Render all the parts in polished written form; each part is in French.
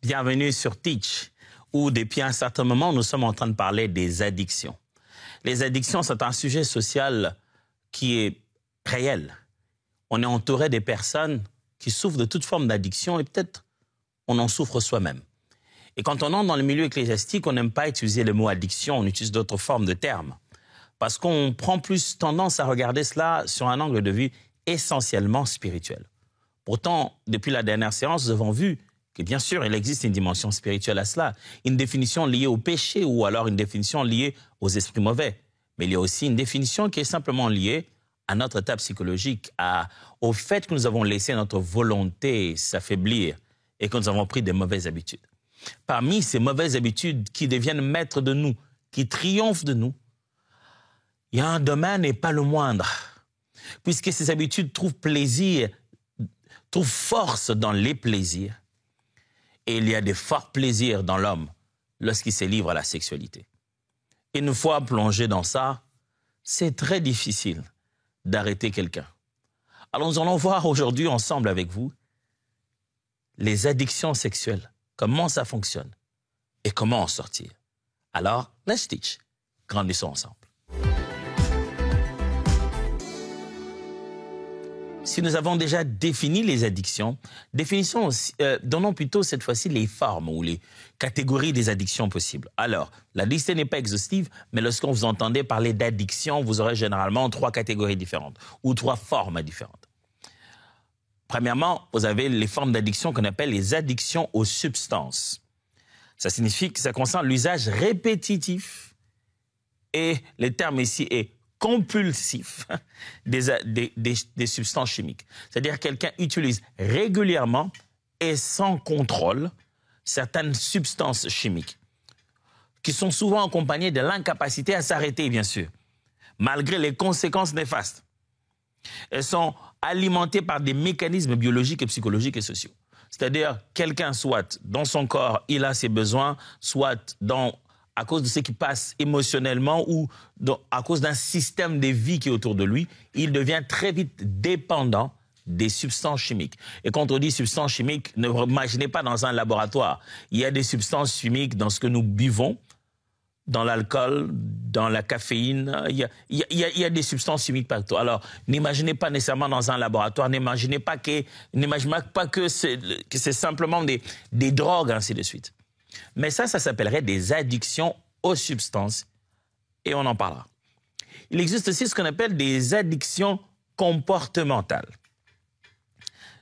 Bienvenue sur Teach, où depuis un certain moment, nous sommes en train de parler des addictions. Les addictions, c'est un sujet social qui est réel. On est entouré des personnes qui souffrent de toute forme d'addiction et peut-être on en souffre soi-même. Et quand on entre dans le milieu ecclésiastique, on n'aime pas utiliser le mot addiction, on utilise d'autres formes de termes. Parce qu'on prend plus tendance à regarder cela sur un angle de vue essentiellement spirituel. Pourtant, depuis la dernière séance, nous avons vu que bien sûr, il existe une dimension spirituelle à cela, une définition liée au péché ou alors une définition liée aux esprits mauvais. Mais il y a aussi une définition qui est simplement liée à notre état psychologique, au fait que nous avons laissé notre volonté s'affaiblir et que nous avons pris des mauvaises habitudes. Parmi ces mauvaises habitudes qui deviennent maîtres de nous, qui triomphent de nous, il y a un domaine et pas le moindre, puisque ces habitudes trouvent plaisir, trouvent force dans les plaisirs. Et il y a des forts plaisirs dans l'homme lorsqu'il se livre à la sexualité. Une fois plongé dans ça, c'est très difficile d'arrêter quelqu'un. Alors nous allons voir aujourd'hui ensemble avec vous les addictions sexuelles, comment ça fonctionne et comment en sortir. Alors, let's teach. Grandissons ensemble. Si nous avons déjà défini les addictions, donnons plutôt cette fois-ci les formes ou les catégories des addictions possibles. Alors, la liste n'est pas exhaustive, mais lorsqu'on vous entendez parler d'addiction, vous aurez généralement 3 catégories différentes ou 3 formes différentes. Premièrement, vous avez les formes d'addiction qu'on appelle les addictions aux substances. Ça signifie que ça concerne l'usage répétitif et le terme ici est compulsif des substances chimiques. C'est-à-dire que quelqu'un utilise régulièrement et sans contrôle certaines substances chimiques qui sont souvent accompagnées de l'incapacité à s'arrêter, bien sûr, malgré les conséquences néfastes. Elles sont alimentées par des mécanismes biologiques et psychologiques et sociaux. C'est-à-dire quelqu'un, soit dans son corps, il a ses besoins, soit à cause de ce qui passe émotionnellement ou à cause d'un système de vie qui est autour de lui, il devient très vite dépendant des substances chimiques. Et quand on dit substances chimiques, ne vous imaginez pas dans un laboratoire. Il y a des substances chimiques dans ce que nous buvons, dans l'alcool, dans la caféine. Il y a des substances chimiques partout. Alors, n'imaginez pas nécessairement dans un laboratoire, n'imaginez pas que c'est simplement des drogues, ainsi de suite. Mais ça s'appellerait des addictions aux substances et on en parlera. Il existe aussi ce qu'on appelle des addictions comportementales.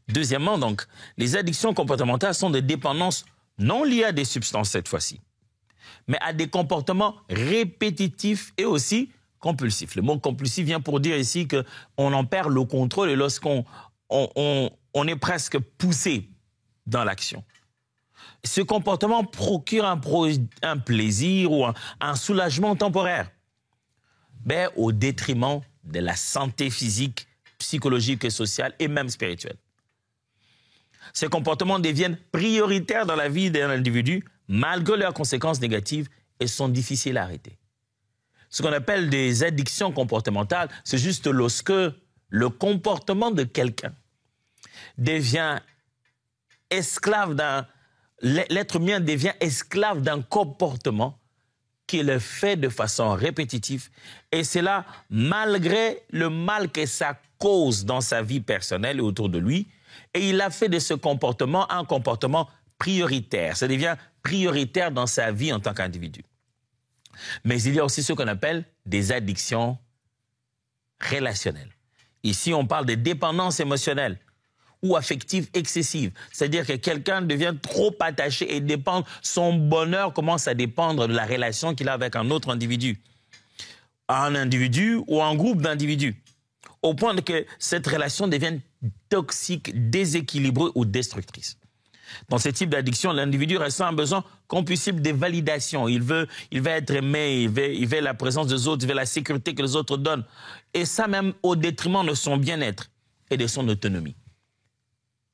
Deuxièmement, donc, les addictions comportementales sont des dépendances non liées à des substances cette fois-ci, mais à des comportements répétitifs et aussi compulsifs. Le mot compulsif vient pour dire ici qu'on en perd le contrôle et lorsqu'on est presque poussé dans l'action. Ce comportement procure un plaisir ou un soulagement temporaire, mais au détriment de la santé physique, psychologique et sociale et même spirituelle. Ces comportements deviennent prioritaires dans la vie d'un individu malgré leurs conséquences négatives et sont difficiles à arrêter. Ce qu'on appelle des addictions comportementales, c'est juste lorsque le comportement de quelqu'un devient esclave l'être humain devient esclave d'un comportement qu'il fait de façon répétitive et c'est là malgré le mal que ça cause dans sa vie personnelle et autour de lui et il a fait de ce comportement un comportement prioritaire. Ça devient prioritaire dans sa vie en tant qu'individu. Mais il y a aussi ce qu'on appelle des addictions relationnelles. Ici, on parle de dépendance émotionnelle ou affective excessive. C'est-à-dire que quelqu'un devient trop attaché et son bonheur commence à dépendre de la relation qu'il a avec un autre individu. Un individu ou un groupe d'individus. Au point que cette relation devienne toxique, déséquilibrée ou destructrice. Dans ce type d'addiction, l'individu ressent un besoin compulsif de validation. Il veut être aimé, il veut la présence des autres, il veut la sécurité que les autres donnent. Et ça même au détriment de son bien-être et de son autonomie.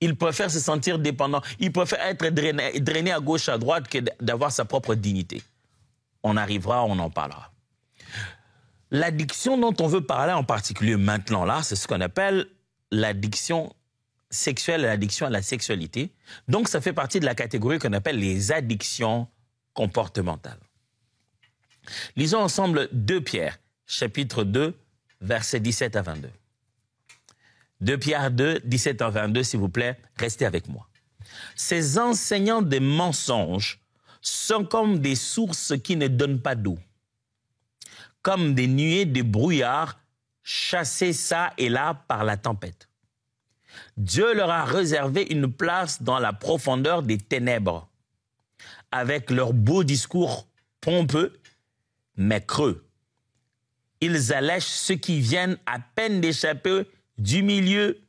Il préfère se sentir dépendant. Il préfère être drainé à gauche, à droite que d'avoir sa propre dignité. On arrivera, on en parlera. L'addiction dont on veut parler en particulier maintenant là, c'est ce qu'on appelle l'addiction sexuelle et l'addiction à la sexualité. Donc, ça fait partie de la catégorie qu'on appelle les addictions comportementales. Lisons ensemble 2 Pierre, chapitre 2, versets 17 à 22. 2 Pierre 2, 17 à 22, s'il vous plaît, restez avec moi. Ces enseignants des mensonges sont comme des sources qui ne donnent pas d'eau, comme des nuées de brouillard chassées çà et là par la tempête. Dieu leur a réservé une place dans la profondeur des ténèbres, avec leurs beaux discours pompeux, mais creux. Ils allègent ceux qui viennent à peine d'échapper du milieu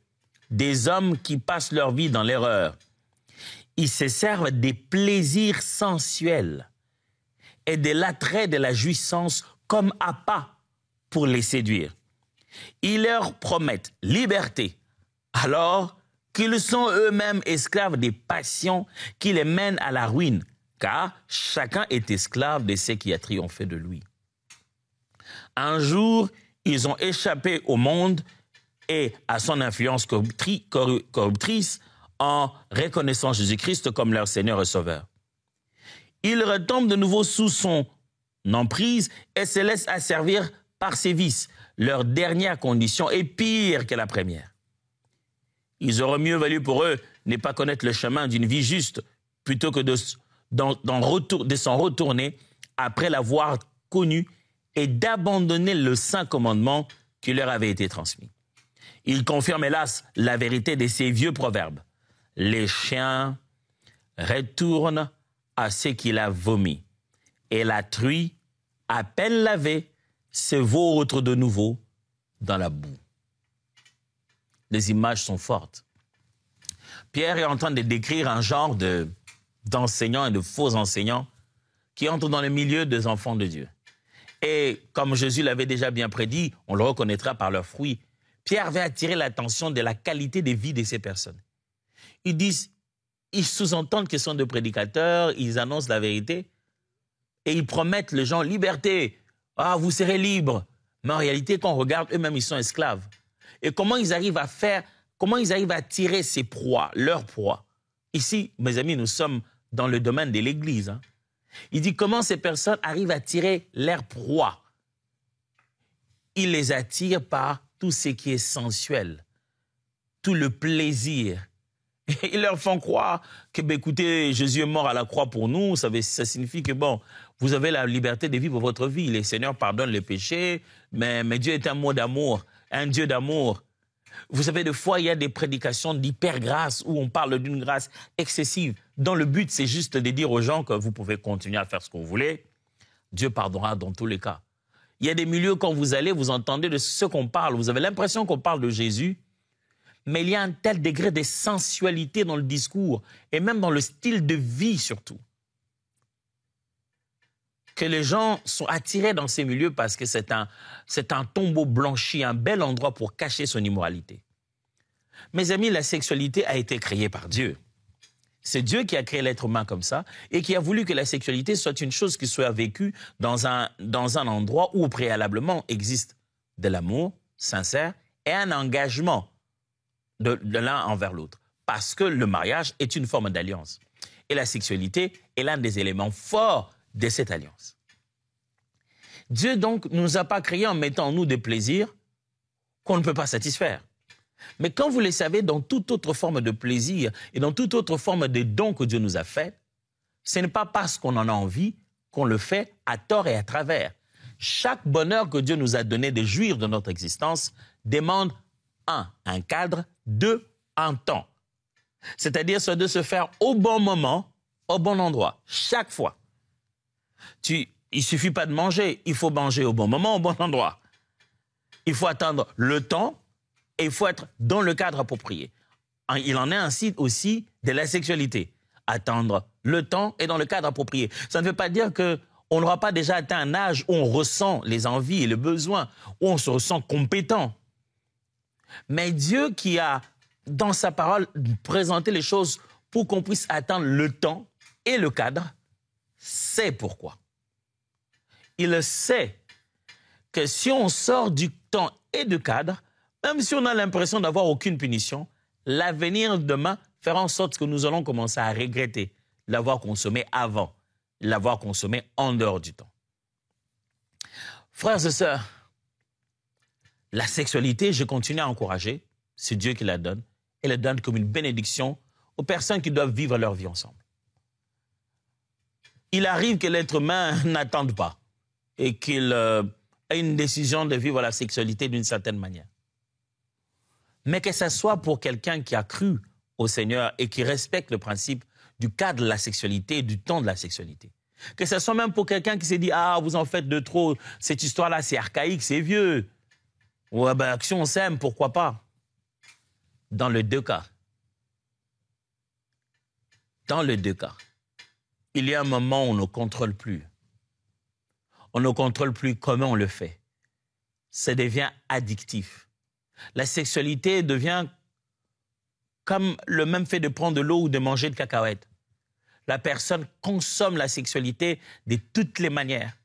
des hommes qui passent leur vie dans l'erreur. Ils se servent des plaisirs sensuels et de l'attrait de la jouissance comme appât pour les séduire. Ils leur promettent liberté, alors qu'ils sont eux-mêmes esclaves des passions qui les mènent à la ruine, car chacun est esclave de ce qui a triomphé de lui. Un jour, ils ont échappé au monde et à son influence corruptrice en reconnaissant Jésus-Christ comme leur Seigneur et Sauveur. Ils retombent de nouveau sous son emprise et se laissent asservir par ses vices. Leur dernière condition est pire que la première. Il aurait mieux valu pour eux ne pas connaître le chemin d'une vie juste plutôt que de s'en retourner après l'avoir connu et d'abandonner le saint commandement qui leur avait été transmis. Il confirme hélas la vérité de ces vieux proverbes. Les chiens retournent à ce qu'il a vomi, et la truie, à peine lavée, se vautre de nouveau dans la boue. Les images sont fortes. Pierre est en train de décrire un genre d'enseignants et de faux enseignants qui entrent dans le milieu des enfants de Dieu. Et comme Jésus l'avait déjà bien prédit, on le reconnaîtra par leurs fruits. Pierre veut attirer l'attention de la qualité de vie de ces personnes. Ils sous-entendent qu'ils sont des prédicateurs, ils annoncent la vérité et ils promettent les gens liberté. Ah, vous serez libres. Mais en réalité, quand on regarde, eux-mêmes, ils sont esclaves. Et comment ils arrivent à tirer ces proies, leurs proies. Ici, mes amis, nous sommes dans le domaine de l'Église. Hein. Il dit comment ces personnes arrivent à tirer leurs proies. Ils les attirent par tout ce qui est sensuel, tout le plaisir. Et ils leur font croire que, écoutez, Jésus est mort à la croix pour nous. Ça signifie que, vous avez la liberté de vivre votre vie. Le Seigneur pardonne les péchés, mais Dieu est un mot d'amour, un Dieu d'amour. Vous savez, des fois, il y a des prédications d'hyper-grâce où on parle d'une grâce excessive, dont le but, c'est juste de dire aux gens que vous pouvez continuer à faire ce que vous voulez. Dieu pardonnera dans tous les cas. Il y a des milieux, quand vous allez, vous entendez de ce qu'on parle. Vous avez l'impression qu'on parle de Jésus, mais il y a un tel degré de sensualité dans le discours et même dans le style de vie surtout, que les gens sont attirés dans ces milieux parce que c'est un tombeau blanchi, un bel endroit pour cacher son immoralité. Mes amis, la sexualité a été créée par Dieu. C'est Dieu qui a créé l'être humain comme ça et qui a voulu que la sexualité soit une chose qui soit vécue dans un endroit où préalablement existe de l'amour sincère et un engagement de l'un envers l'autre. Parce que le mariage est une forme d'alliance. Et la sexualité est l'un des éléments forts de cette alliance. Dieu donc ne nous a pas créés en mettant en nous des plaisirs qu'on ne peut pas satisfaire. Mais quand vous le savez, dans toute autre forme de plaisir et dans toute autre forme de dons que Dieu nous a fait, ce n'est pas parce qu'on en a envie qu'on le fait à tort et à travers. Chaque bonheur que Dieu nous a donné de jouir de notre existence demande 1, un cadre, 2, un temps. C'est-à-dire de se faire au bon moment, au bon endroit, chaque fois. Il ne suffit pas de manger, il faut manger au bon moment, au bon endroit. Il faut attendre le temps et il faut être dans le cadre approprié. Il en est ainsi aussi de la sexualité. Attendre le temps et dans le cadre approprié. Ça ne veut pas dire qu'on n'aura pas déjà atteint un âge où on ressent les envies et les besoins, où on se ressent compétent. Mais Dieu qui a, dans sa parole, présenté les choses pour qu'on puisse atteindre le temps et le cadre, sait pourquoi. Il sait que si on sort du temps et du cadre, même si on a l'impression d'avoir aucune punition, l'avenir demain fera en sorte que nous allons commencer à regretter l'avoir consommé avant, l'avoir consommé en dehors du temps. Frères et sœurs, la sexualité, je continue à encourager, c'est Dieu qui la donne, et la donne comme une bénédiction aux personnes qui doivent vivre leur vie ensemble. Il arrive que l'être humain n'attende pas et qu'il ait une décision de vivre la sexualité d'une certaine manière. Mais que ce soit pour quelqu'un qui a cru au Seigneur et qui respecte le principe du cadre de la sexualité et du temps de la sexualité. Que ce soit même pour quelqu'un qui s'est dit « Ah, vous en faites de trop, cette histoire-là, c'est archaïque, c'est vieux. » Ouais, ben, si on s'aime, pourquoi pas? Dans les deux cas, il y a un moment où on ne contrôle plus. On ne contrôle plus comment on le fait. Ça devient addictif. La sexualité devient comme le même fait de prendre de l'eau ou de manger de cacahuètes. La personne consomme la sexualité de toutes les manières.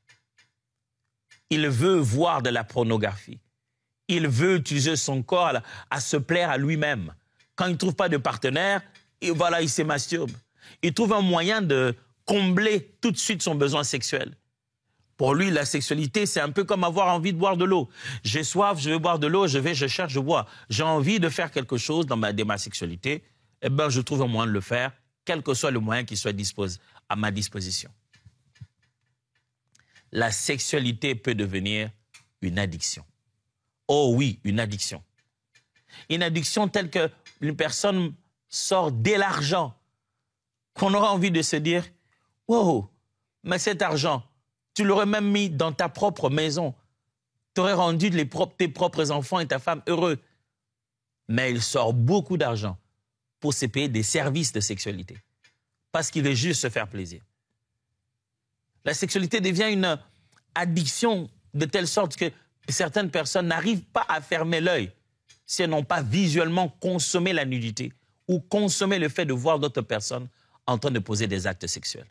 Il veut voir de la pornographie. Il veut utiliser son corps à se plaire à lui-même. Quand il ne trouve pas de partenaire, et voilà, il se masturbe. Il trouve un moyen de combler tout de suite son besoin sexuel. Pour lui, la sexualité, c'est un peu comme avoir envie de boire de l'eau. J'ai soif, je veux boire de l'eau, je cherche, je bois. J'ai envie de faire quelque chose dans ma sexualité, eh bien, je trouve un moyen de le faire, quel que soit le moyen qui soit à ma disposition. La sexualité peut devenir une addiction. Oh oui, une addiction. Une addiction telle qu'une personne sort dès l'argent, qu'on aura envie de se dire « Wow, mais cet argent, tu l'aurais même mis dans ta propre maison. Tu aurais rendu tes propres enfants et ta femme heureux. » Mais il sort beaucoup d'argent pour se payer des services de sexualité. Parce qu'il veut juste se faire plaisir. La sexualité devient une addiction de telle sorte que certaines personnes n'arrivent pas à fermer l'œil si elles n'ont pas visuellement consommé la nudité ou consommé le fait de voir d'autres personnes en train de poser des actes sexuels.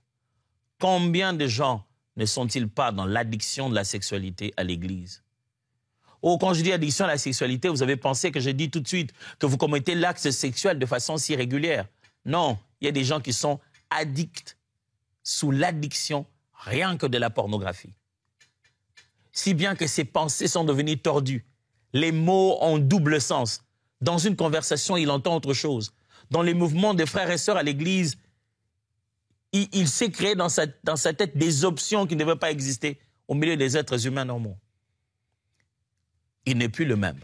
Combien de gens ne sont-ils pas dans l'addiction de la sexualité à l'église? Oh, quand je dis addiction à la sexualité, vous avez pensé que je dis tout de suite que vous commettez l'acte sexuel de façon si régulière. Non, il y a des gens qui sont addicts sous l'addiction rien que de la pornographie. Si bien que ses pensées sont devenues tordues. Les mots ont double sens. Dans une conversation, il entend autre chose. Dans les mouvements des frères et sœurs à l'église, il s'est créé dans sa tête des options qui ne devaient pas exister au milieu des êtres humains normaux. Il n'est plus le même.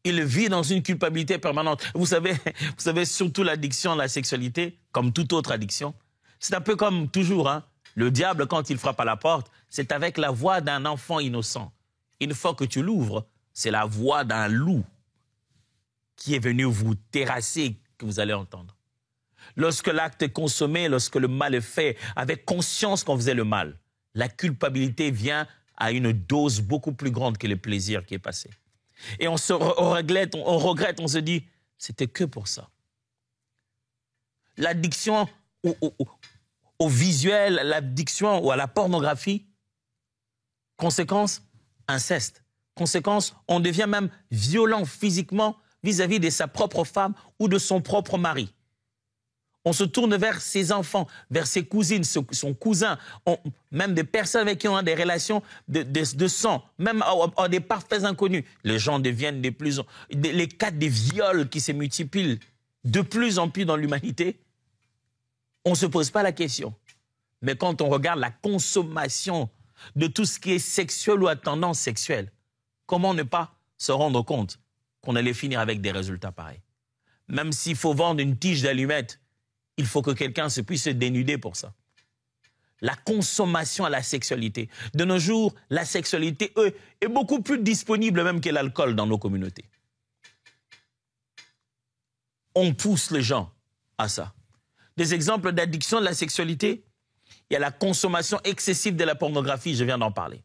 Il vit dans une culpabilité permanente. Vous savez surtout l'addiction à la sexualité, comme toute autre addiction, c'est un peu comme toujours, hein. Le diable, quand il frappe à la porte, c'est avec la voix d'un enfant innocent. Une fois que tu l'ouvres, c'est la voix d'un loup qui est venu vous terrasser que vous allez entendre. Lorsque l'acte est consommé, lorsque le mal est fait, avec conscience qu'on faisait le mal, la culpabilité vient à une dose beaucoup plus grande que le plaisir qui est passé. Et on regrette, on se dit, c'était que pour ça. L'addiction au visuel, l'addiction ou à la pornographie, conséquence, inceste. Conséquence, on devient même violent physiquement vis-à-vis de sa propre femme ou de son propre mari. On se tourne vers ses enfants, vers ses cousines, son cousin, même des personnes avec qui on a des relations de sang, même à des parfaits inconnus. Les gens deviennent les cas des viols qui se multiplient de plus en plus dans l'humanité. On ne se pose pas la question. Mais quand on regarde la consommation de tout ce qui est sexuel ou à tendance sexuelle, comment ne pas se rendre compte qu'on allait finir avec des résultats pareils? Même s'il faut vendre une tige d'allumettes, il faut que quelqu'un se puisse se dénuder pour ça. La consommation à la sexualité. De nos jours, la sexualité, est beaucoup plus disponible même que l'alcool dans nos communautés. On pousse les gens à ça. Des exemples d'addiction de la sexualité, il y a la consommation excessive de la pornographie, je viens d'en parler.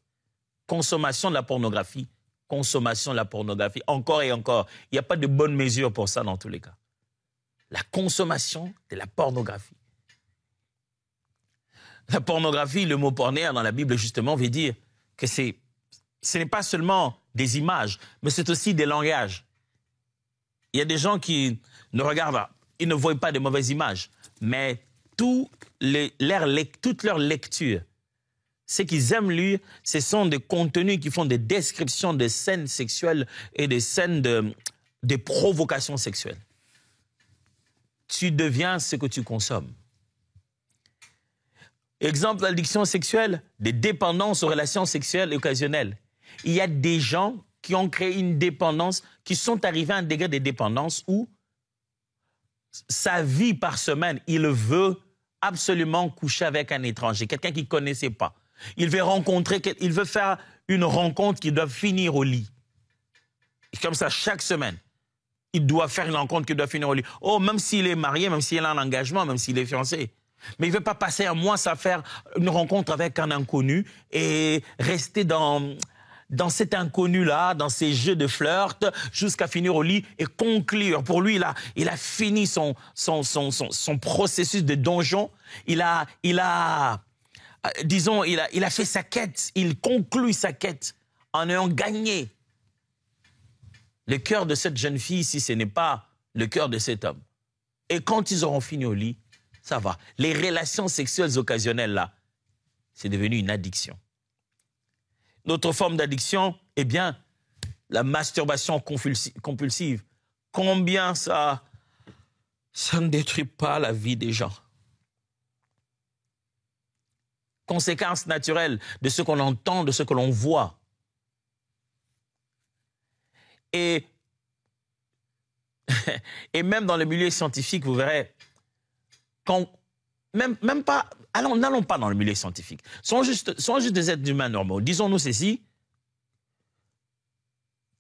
Consommation de la pornographie, encore et encore. Il n'y a pas de bonne mesure pour ça dans tous les cas. La consommation de la pornographie. La pornographie, le mot pornéa dans la Bible justement veut dire que ce n'est pas seulement des images, mais c'est aussi des langages. Il y a des gens qui ne regardent pas, ils ne voient pas de mauvaises images, mais toutes leurs lectures, ce qu'ils aiment lire, ce sont des contenus qui font des descriptions de scènes sexuelles et des scènes de provocations sexuelles. Tu deviens ce que tu consommes. Exemple d'addiction sexuelle, des dépendances aux relations sexuelles occasionnelles. Il y a des gens qui ont créé une dépendance, qui sont arrivés à un degré de dépendance où sa vie par semaine, il veut absolument coucher avec un étranger, quelqu'un qu'il ne connaissait pas. Il veut faire une rencontre qui doit finir au lit. Et comme ça, chaque semaine, il doit faire une rencontre qui doit finir au lit. Oh, même s'il est marié, même s'il a un engagement, même s'il est fiancé. Mais il ne veut pas passer un mois à faire une rencontre avec un inconnu et rester dans cet inconnu-là, dans ces jeux de flirt, jusqu'à finir au lit et conclure. Pour lui, il a fini son processus de donjon. Il a fait sa quête. Il conclut sa quête en ayant gagné le cœur de cette jeune fille, si ce n'est pas le cœur de cet homme. Et quand ils auront fini au lit, ça va. Les relations sexuelles occasionnelles, là, c'est devenu une addiction. Notre forme d'addiction, eh bien, la masturbation compulsive. Combien ça ne détruit pas la vie des gens. Conséquence naturelle de ce qu'on entend, de ce que l'on voit. Et même dans le milieu scientifique, vous verrez, même pas, n'allons pas dans le milieu scientifique. Sont juste des êtres humains normaux. Disons-nous ceci,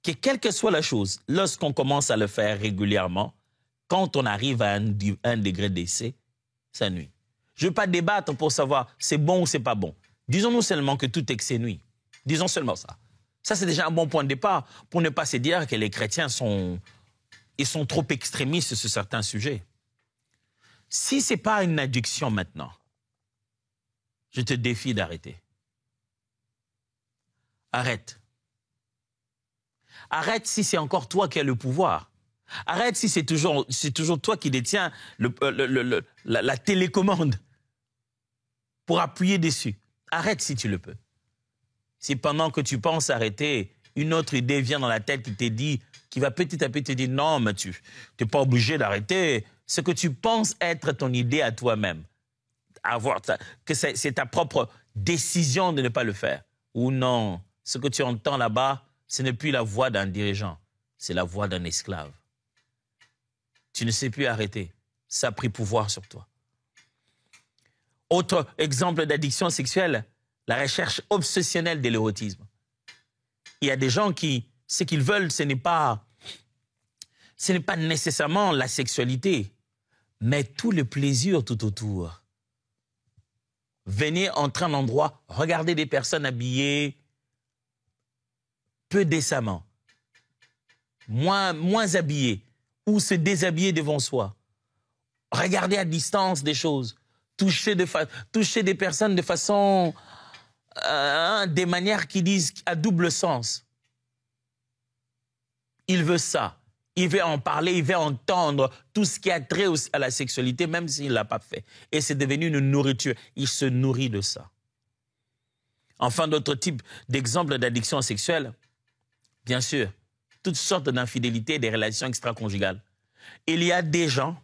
que quelle que soit la chose, lorsqu'on commence à le faire régulièrement, quand on arrive à un degré d'essai, ça nuit. Je ne veux pas débattre pour savoir c'est bon ou c'est pas bon. Disons-nous seulement que tout excès nuit. Disons seulement ça. Ça, c'est déjà un bon point de départ pour ne pas se dire que les chrétiens sont trop extrémistes sur certains sujets. Si ce n'est pas une addiction maintenant, je te défie d'arrêter. Arrête. Arrête si c'est encore toi qui as le pouvoir. Arrête si c'est toujours toi qui détiens la télécommande pour appuyer dessus. Arrête si tu le peux. Si pendant que tu penses arrêter, une autre idée vient dans la tête qui va petit à petit te dire non, mais tu n'es pas obligé d'arrêter. Ce que tu penses être ton idée à toi-même, que c'est ta propre décision de ne pas le faire. Ou non, ce que tu entends là-bas, ce n'est plus la voix d'un dirigeant, c'est la voix d'un esclave. Tu ne sais plus arrêter. Ça a pris pouvoir sur toi. Autre exemple d'addiction sexuelle, la recherche obsessionnelle de l'érotisme. Il y a des gens qui, ce qu'ils veulent, ce n'est pas nécessairement la sexualité, mais tout le plaisir tout autour. Venir entrer en endroit, regarder des personnes habillées peu décemment, moins habillées, ou se déshabiller devant soi. Regarder à distance des choses, toucher des personnes de façon, des manières qui disent à double sens. Il veut ça. Il veut en parler, il veut entendre tout ce qui a trait à la sexualité, même s'il ne l'a pas fait. Et c'est devenu une nourriture. Il se nourrit de ça. Enfin, d'autres types d'exemples d'addiction sexuelle, bien sûr, toutes sortes d'infidélités et des relations extra-conjugales. Il y a des gens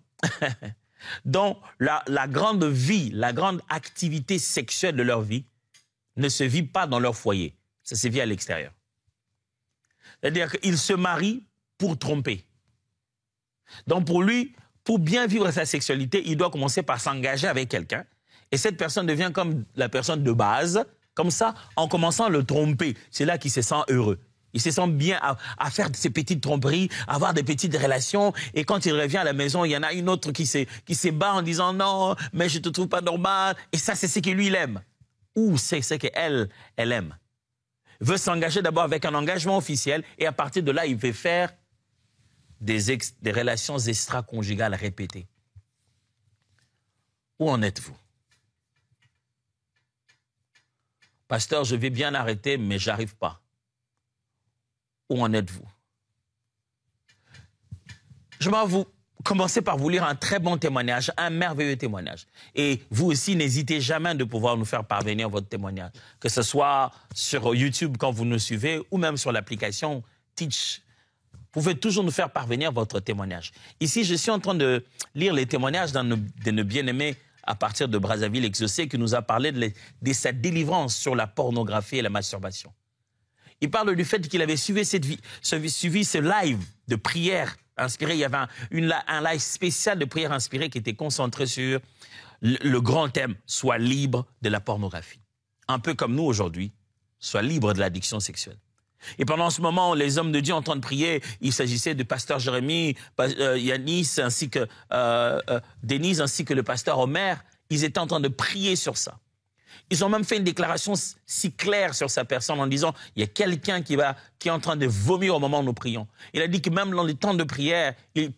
dont la grande vie, la grande activité sexuelle de leur vie ne se vit pas dans leur foyer. Ça se vit à l'extérieur. C'est-à-dire qu'ils se marient pour tromper. Donc pour lui, pour bien vivre sa sexualité, il doit commencer par s'engager avec quelqu'un. Et cette personne devient comme la personne de base. Comme ça, en commençant à le tromper, c'est là qu'il se sent heureux. Il se sent bien à faire ces petites tromperies, à avoir des petites relations. Et quand il revient à la maison, il y en a une autre qui se bat en disant « Non, mais je ne te trouve pas normal. » Et ça, c'est ce que lui, il aime. Ou c'est ce qu'elle aime. Il veut s'engager d'abord avec un engagement officiel. Et à partir de là, il veut faire des relations extra-conjugales répétées. Où en êtes-vous? Pasteur, je vais bien arrêter, mais je n'arrive pas. Où en êtes-vous? Je vais vous commencer par vous lire un très bon témoignage, un merveilleux témoignage. Et vous aussi, n'hésitez jamais de pouvoir nous faire parvenir votre témoignage, que ce soit sur YouTube quand vous nous suivez ou même sur l'application Teach. Vous pouvez toujours nous faire parvenir votre témoignage. Ici, je suis en train de lire les témoignages de nos bien-aimés à partir de Brazzaville Exaucé qui nous a parlé de sa délivrance sur la pornographie et la masturbation. Il parle du fait qu'il avait suivi ce live de prière inspirée. Il y avait un live spécial de prière inspirée qui était concentré sur le grand thème « Sois libre de la pornographie ». Un peu comme nous aujourd'hui, sois libre de l'addiction sexuelle. Et pendant ce moment, les hommes de Dieu en train de prier, il s'agissait de pasteur Jérémie, Yanis, ainsi que Denise, ainsi que le pasteur Omer. Ils étaient en train de prier sur ça. Ils ont même fait une déclaration si claire sur sa personne en disant « Il y a quelqu'un qui est en train de vomir au moment où nous prions ». Il a dit que même dans les temps de prière, il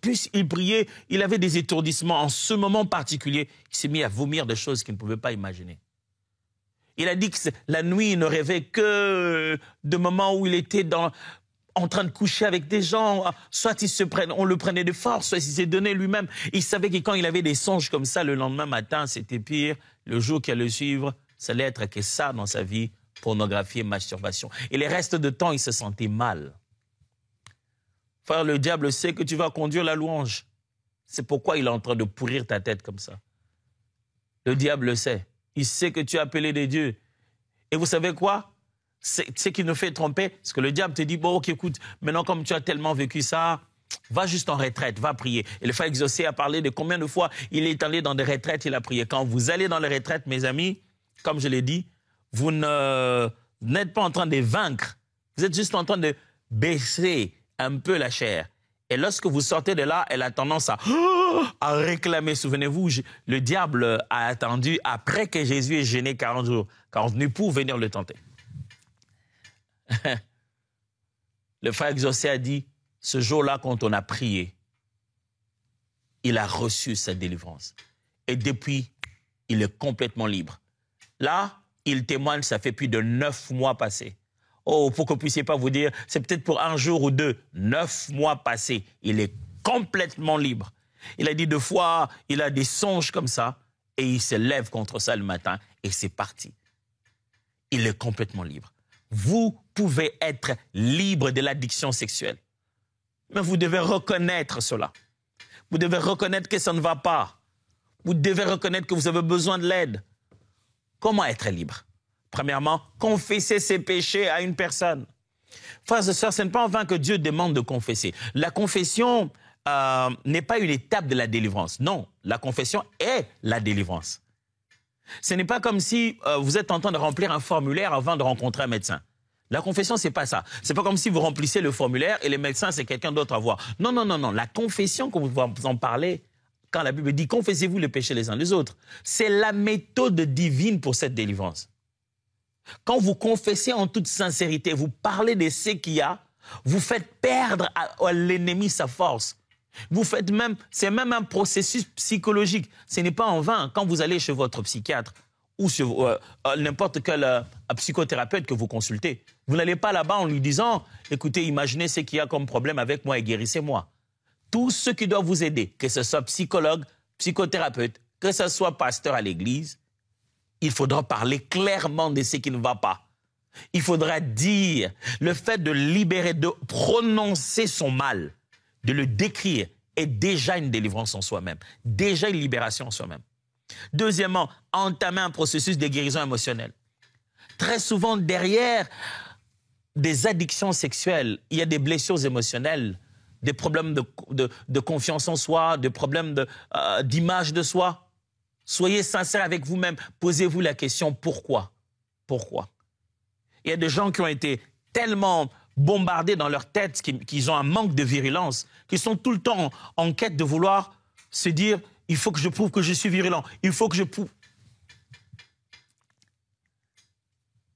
priait, il avait des étourdissements. En ce moment particulier, il s'est mis à vomir des choses qu'il ne pouvait pas imaginer. Il a dit que la nuit, il ne rêvait que de moments où il était en train de coucher avec des gens. Soit on le prenait de force, soit il s'est donné lui-même. Il savait que quand il avait des songes comme ça, le lendemain matin, c'était pire. Le jour qui allait le suivre, ça allait être que ça dans sa vie, pornographie et masturbation. Et les restes de temps, il se sentait mal. Frère, le diable sait que tu vas conduire la louange. C'est pourquoi il est en train de pourrir ta tête comme ça. Le diable le sait. Il sait que tu es appelé des dieux. Et vous savez quoi? C'est ce qui nous fait tromper. Parce que le diable te dit, bon, ok, écoute, maintenant comme tu as tellement vécu ça, va juste en retraite, va prier. Et le frère Exaucé a parlé de combien de fois il est allé dans des retraites, il a prié. Quand vous allez dans les retraites, mes amis, comme je l'ai dit, vous n'êtes pas en train de vaincre. Vous êtes juste en train de baisser un peu la chair. Et lorsque vous sortez de là, elle a tendance à réclamer. Souvenez-vous, le diable a attendu après que Jésus ait jeûné 40 jours, 40 nuits pour venir le tenter. Le frère Exaucé a dit, ce jour-là, quand on a prié, il a reçu sa délivrance. Et depuis, il est complètement libre. Là, il témoigne, ça fait plus de 9 mois passés. Oh, pour que vous ne puissiez pas vous dire, c'est peut-être pour un jour ou deux. 9 mois passés, il est complètement libre. Il a dit 2 fois, il a des songes comme ça, et il se lève contre ça le matin, et c'est parti. Il est complètement libre. Vous pouvez être libre de l'addiction sexuelle. Mais vous devez reconnaître cela. Vous devez reconnaître que ça ne va pas. Vous devez reconnaître que vous avez besoin de l'aide. Comment être libre? Premièrement, confesser ses péchés à une personne. Frères et sœurs, ce n'est pas en vain que Dieu demande de confesser. La confession n'est pas une étape de la délivrance. Non, la confession est la délivrance. Ce n'est pas comme si vous êtes en train de remplir un formulaire avant de rencontrer un médecin. La confession, c'est pas ça. C'est pas comme si vous remplissez le formulaire et le médecin, c'est quelqu'un d'autre à voir. Non, non, non, non. La confession, comme vous en parlez, quand la Bible dit « confessez-vous les péchés les uns les autres », c'est la méthode divine pour cette délivrance. Quand vous confessez en toute sincérité, vous parlez de ce qu'il y a, vous faites perdre à l'ennemi sa force. C'est même un processus psychologique. Ce n'est pas en vain quand vous allez chez votre psychiatre ou chez n'importe quel psychothérapeute que vous consultez. Vous n'allez pas là-bas en lui disant « écoutez, imaginez ce qu'il y a comme problème avec moi et guérissez-moi ». Tous ceux qui doivent vous aider, que ce soit psychologue, psychothérapeute, que ce soit pasteur à l'église, il faudra parler clairement de ce qui ne va pas. Il faudra dire, le fait de libérer, de prononcer son mal, de le décrire, est déjà une délivrance en soi-même, déjà une libération en soi-même. Deuxièmement, entamer un processus de guérison émotionnelle. Très souvent, derrière des addictions sexuelles, il y a des blessures émotionnelles, des problèmes de confiance en soi, des problèmes d'image de soi. Soyez sincères avec vous-même. Posez-vous la question, pourquoi? Pourquoi? Il y a des gens qui ont été tellement bombardés dans leur tête qu'ils ont un manque de virulence, qu'ils sont tout le temps en quête de vouloir se dire, il faut que je prouve que je suis virulent, il faut que je prouve.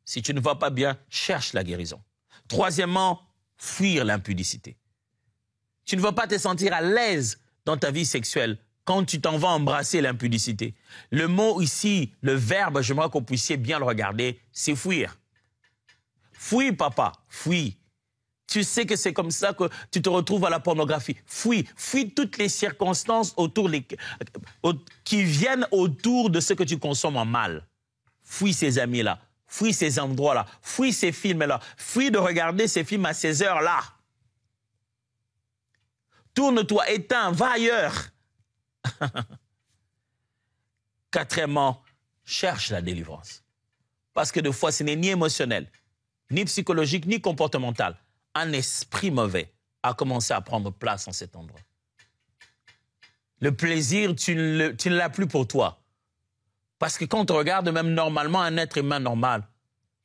Si tu ne vas pas bien, cherche la guérison. Troisièmement, fuir l'impudicité. Tu ne vas pas te sentir à l'aise dans ta vie sexuelle quand tu t'en vas embrasser l'impudicité. Le mot ici, le verbe, j'aimerais que vous puissiez bien le regarder, c'est fuir. Fuis, papa, fuis. Tu sais que c'est comme ça que tu te retrouves à la pornographie. Fuis toutes les circonstances qui viennent autour de ce que tu consommes en mal. Fuis ces amis-là, fuis ces endroits-là, fuis ces films-là, fuis de regarder ces films à ces heures-là. Tourne-toi, éteins, va ailleurs. Quatrièmement, cherche la délivrance. Parce que des fois, ce n'est ni émotionnel, ni psychologique, ni comportemental. Un esprit mauvais a commencé à prendre place en cet endroit. Le plaisir, tu ne l'as plus pour toi. Parce que quand on regarde même normalement un être humain normal,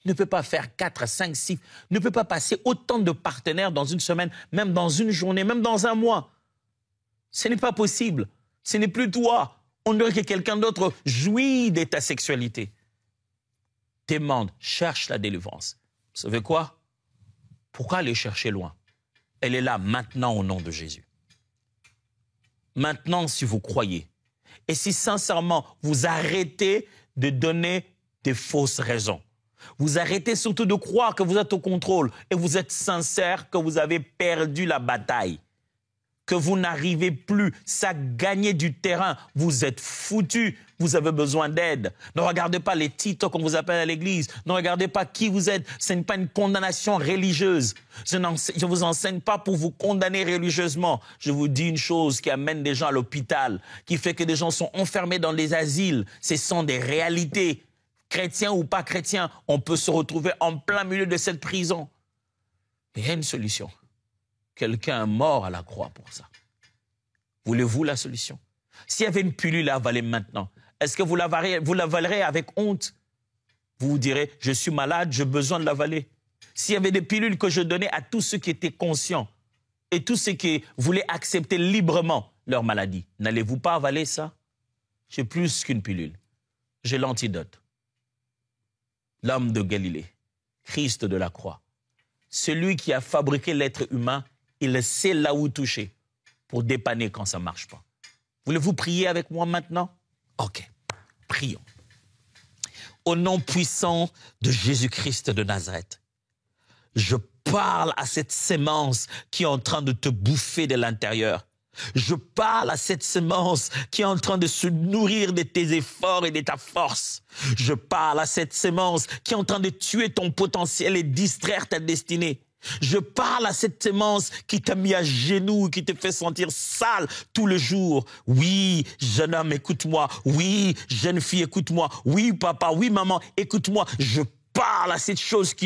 ne peut pas faire 4, 5, 6, ne peut pas passer autant de partenaires dans une semaine, même dans une journée, même dans un mois. Ce n'est pas possible. Ce n'est plus toi. On dirait que quelqu'un d'autre jouit de ta sexualité. Demande, cherche la délivrance. Vous savez quoi? Pourquoi aller chercher loin? Elle est là maintenant au nom de Jésus. Maintenant, si vous croyez, et si sincèrement vous arrêtez de donner des fausses raisons, vous arrêtez surtout de croire que vous êtes au contrôle et vous êtes sincère que vous avez perdu la bataille, que vous n'arrivez plus, ça gagne du terrain, vous êtes foutu, vous avez besoin d'aide. Ne regardez pas les titres qu'on vous appelle à l'église, ne regardez pas qui vous êtes, ce n'est pas une condamnation religieuse. Je ne vous enseigne pas pour vous condamner religieusement. Je vous dis une chose qui amène des gens à l'hôpital, qui fait que des gens sont enfermés dans les asiles. Ce sont des réalités. Chrétiens ou pas chrétiens, on peut se retrouver en plein milieu de cette prison. Mais il y a une solution. Quelqu'un est mort à la croix pour ça. Voulez-vous la solution? S'il y avait une pilule à avaler maintenant, est-ce que vous l'avalerez avec honte? Vous vous direz, je suis malade, j'ai besoin de l'avaler. S'il y avait des pilules que je donnais à tous ceux qui étaient conscients et tous ceux qui voulaient accepter librement leur maladie, n'allez-vous pas avaler ça? J'ai plus qu'une pilule. J'ai l'antidote. L'homme de Galilée, Christ de la croix, celui qui a fabriqué l'être humain, il sait là où toucher pour dépanner quand ça ne marche pas. Voulez-vous prier avec moi maintenant? Ok, prions. Au nom puissant de Jésus-Christ de Nazareth, je parle à cette sémence qui est en train de te bouffer de l'intérieur. Je parle à cette semence qui est en train de se nourrir de tes efforts et de ta force. Je parle à cette semence qui est en train de tuer ton potentiel et distraire ta destinée. Je parle à cette semence qui t'a mis à genoux, qui te fait sentir sale tout le jour. Oui, jeune homme, écoute-moi. Oui, jeune fille, écoute-moi. Oui, papa, oui, maman, écoute-moi. Je parle à cette chose qui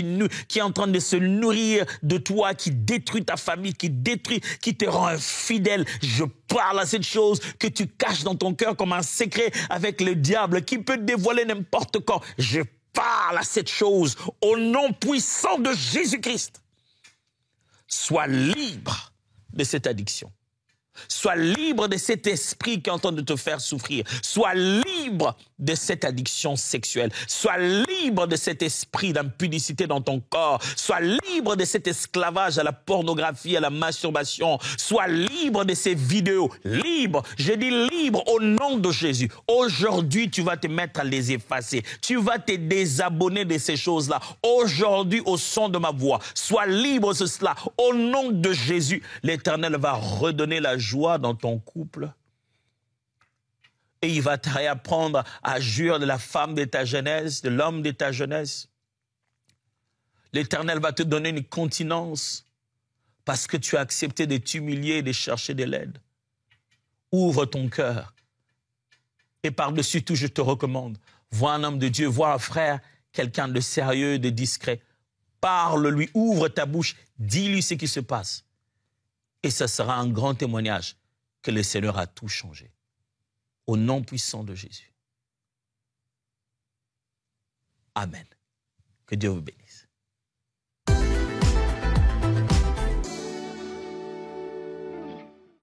est en train de se nourrir de toi, qui détruit ta famille, qui te rend infidèle. Je parle à cette chose que tu caches dans ton cœur comme un secret avec le diable, qui peut te dévoiler n'importe quand. Je parle à cette chose au nom puissant de Jésus-Christ. Sois libre de cette addiction. Sois libre de cet esprit qui est en train de te faire souffrir. Sois libre de cette addiction sexuelle. Sois libre de cet esprit d'impudicité dans ton corps. Sois libre de cet esclavage à la pornographie, à la masturbation. Sois libre de ces vidéos. Libre, je dis libre au nom de Jésus. Aujourd'hui, tu vas te mettre à les effacer. Tu vas te désabonner de ces choses-là. Aujourd'hui, au son de ma voix, sois libre de cela. Au nom de Jésus, l'Éternel va redonner la joie dans ton couple. Et il va te réapprendre à jouir de la femme de ta jeunesse, de l'homme de ta jeunesse. L'Éternel va te donner une continence parce que tu as accepté de t'humilier et de chercher de l'aide. Ouvre ton cœur. Et par-dessus tout, je te recommande, vois un homme de Dieu, vois un frère, quelqu'un de sérieux, de discret. Parle-lui, ouvre ta bouche, dis-lui ce qui se passe. Et ça sera un grand témoignage que le Seigneur a tout changé. Au nom puissant de Jésus. Amen. Que Dieu vous bénisse.